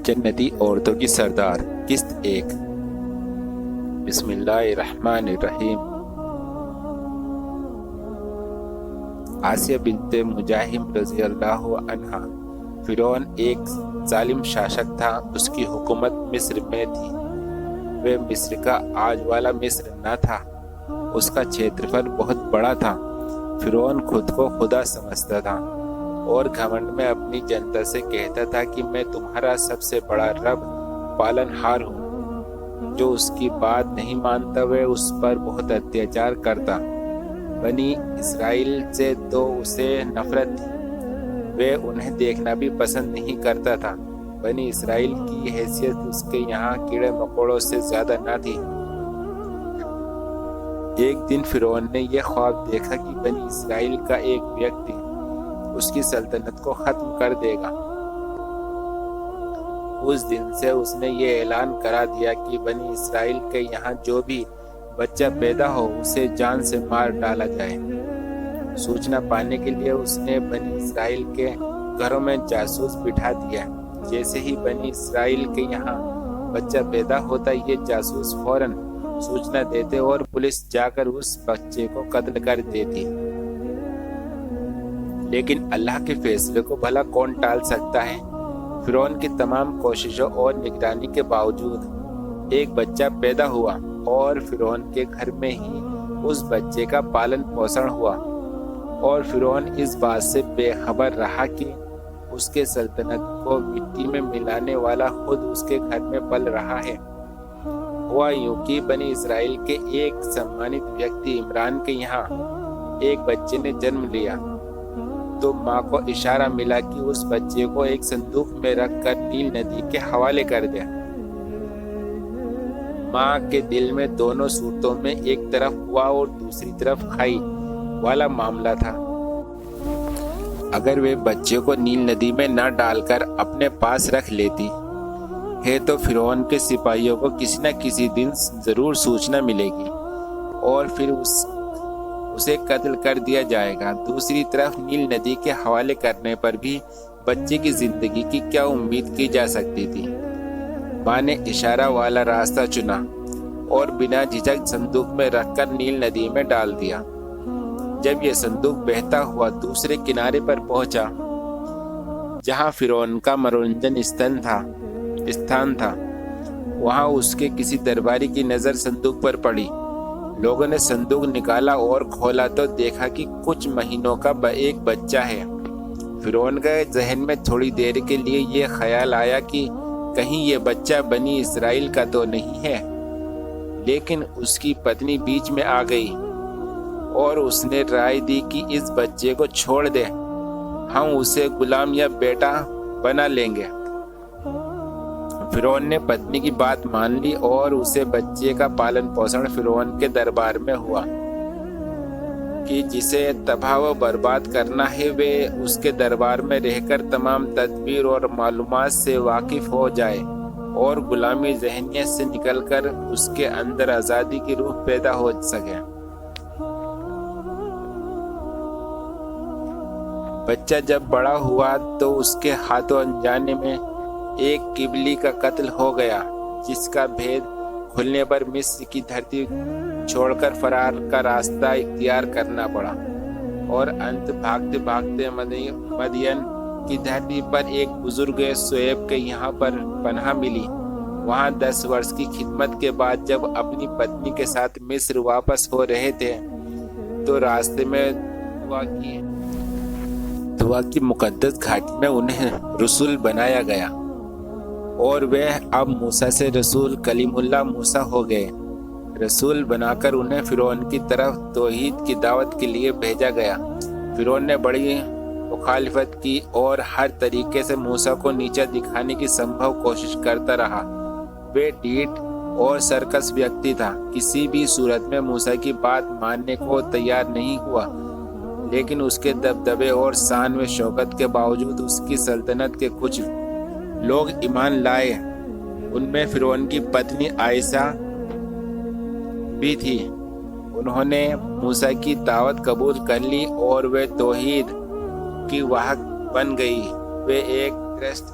جنتی عورتوں کی سردار قسط 1۔ بسم اللہ الرحمن الرحیم۔ آسیہ بنت مزاحم رضی اللہ عنہا۔ فرعون ایک ظالم شاشک تھا، اس کی حکومت مصر میں تھی۔ وہ مصر کا آج والا مصر نہ تھا، اس کا چھیترفل بہت بڑا تھا۔ فرعون خود کو خدا سمجھتا تھا اور گھمنڈ میں اپنی جنتا سے کہتا تھا کہ میں تمہارا سب سے بڑا رب پالن ہار ہوں۔ جو اس کی بات نہیں مانتا وہ اس پر بہت اتیاچار کرتا۔ بنی اسرائیل سے تو اسے نفرت تھی، وہ انہیں دیکھنا بھی پسند نہیں کرتا تھا۔ بنی اسرائیل کی حیثیت اس کے یہاں کیڑے مکوڑوں سے زیادہ نہ تھی۔ ایک دن فرعون نے یہ خواب دیکھا کہ بنی اسرائیل کا ایک ویکتی اس کی سلطنت کو ختم کر دے گا۔ اس دن سے اس نے یہ اعلان کرا دیا کہ بنی اسرائیل کے یہاں جو بھی بچہ پیدا ہو اسے جان سے مار ڈالا جائے۔ سوچنا پانے کے لیے اس نے بنی اسرائیل کے گھروں میں جاسوس بٹھا دیا۔ جیسے ہی بنی اسرائیل کے یہاں بچہ پیدا ہوتا یہ جاسوس فوراً سوچنا دیتے اور پولیس جا کر اس بچے کو قتل کر دیتی۔ لیکن اللہ کے فیصلے کو بھلا کون ٹال سکتا ہے؟ فرعون کی تمام کوششوں اور نگرانی کے باوجود ایک بچہ پیدا ہوا اور فرعون کے گھر میں ہی اس بچے کا پالن پوشن ہوا، اور فرعون اس بات سے بے خبر رہا کہ اس کے سلطنت کو مٹی میں ملانے والا خود اس کے گھر میں پل رہا ہے۔ ہوا یوں کہ بنی اسرائیل کے ایک سمانت ویکتی عمران کے یہاں ایک بچے نے جنم لیا تو ماں کو اشارہ ملا کہ اس بچے کو ایک صندوق میں رکھ کر نیل ندی کے حوالے کر دے۔ ماں کے دل میں دونوں صورتوں میں ایک طرف ہوا اور دوسری طرف کھائی والا معاملہ تھا۔ اگر وہ بچے کو نیل ندی میں نہ ڈال کر اپنے پاس رکھ لیتی ہے تو فرعون کے سپاہیوں کو کسی نہ کسی دن ضرور سوچنا ملے گی اور پھر اسے قتل کر دیا جائے گا۔ دوسری طرف نیل ندی کے حوالے کرنے پر بھی بچے کی زندگی کی کیا امید کی جا سکتی تھی؟ ماں نے اشارہ والا راستہ چنا اور بنا جھجک صندوق میں رکھ کر نیل ندی میں ڈال دیا۔ جب یہ صندوق بہتا ہوا دوسرے کنارے پر پہنچا جہاں فرعون کا منورنجن استھان تھا، وہاں اس کے کسی درباری کی نظر صندوق پر پڑی۔ لوگوں نے صندوق نکالا اور کھولا تو دیکھا کہ کچھ مہینوں کا ایک بچہ ہے۔ فرعون کے ذہن میں تھوڑی دیر کے لیے یہ خیال آیا کہ کہیں یہ بچہ بنی اسرائیل کا تو نہیں ہے، لیکن اس کی پتنی بیچ میں آ گئی اور اس نے رائے دی کہ اس بچے کو چھوڑ دے، ہم اسے غلام یا بیٹا بنا لیں گے۔ فرعون نے پتنی کی بات مان لی اور اسے بچے کا پالن پوشن فرعون کے دربار میں ہوا کہ جسے تباہ و برباد کرنا ہے وہ اس کے دربار میں رہ کر تمام تدبیر اور معلومات سے واقف ہو جائے اور غلامی ذہنیت سے نکل کر اس کے اندر آزادی کی روح پیدا ہو سکے۔ بچہ جب بڑا ہوا تو اس کے ہاتھوں انجانے میں ایک قبلی کا قتل ہو گیا، جس کا بھید کھلنے پر مصر کی دھرتی چھوڑ کر فرار کا راستہ اختیار کرنا پڑا، اور انت بھاگتے بھاگتے مدین کی دھرتی پر ایک بزرگ شعیب کے یہاں پر پناہ ملی۔ وہاں 10 برس کی خدمت کے بعد جب اپنی پتنی کے ساتھ مصر واپس ہو رہے تھے تو راستے میں دعا کی مقدس گھاٹی میں انہیں رسول بنایا گیا، اور وہ اب موسیٰ سے رسول کلیم اللہ موسیٰ ہو گئے۔ رسول بنا کر انہیں فرعون کی طرف توحید کی دعوت کے لیے بھیجا گیا۔ فرعون نے بڑی مخالفت کی اور ہر طریقے سے موسیٰ کو نیچا دکھانے کی سمبھو کوشش کرتا رہا۔ وہ ڈھیٹ اور سرکش ویکتی تھا، کسی بھی صورت میں موسیٰ کی بات ماننے کو تیار نہیں ہوا، لیکن اس کے دبدبے اور شان و شوکت کے باوجود اس کی سلطنت کے کچھ لوگ ایمان لائے۔ ان میں فرعون کی پتنی عائشہ بھی تھی۔ انہوں نے موسیٰ کی دعوت قبول کر لی اور وہ توحید کی واہک بن گئی۔ وہ ایک درست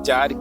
4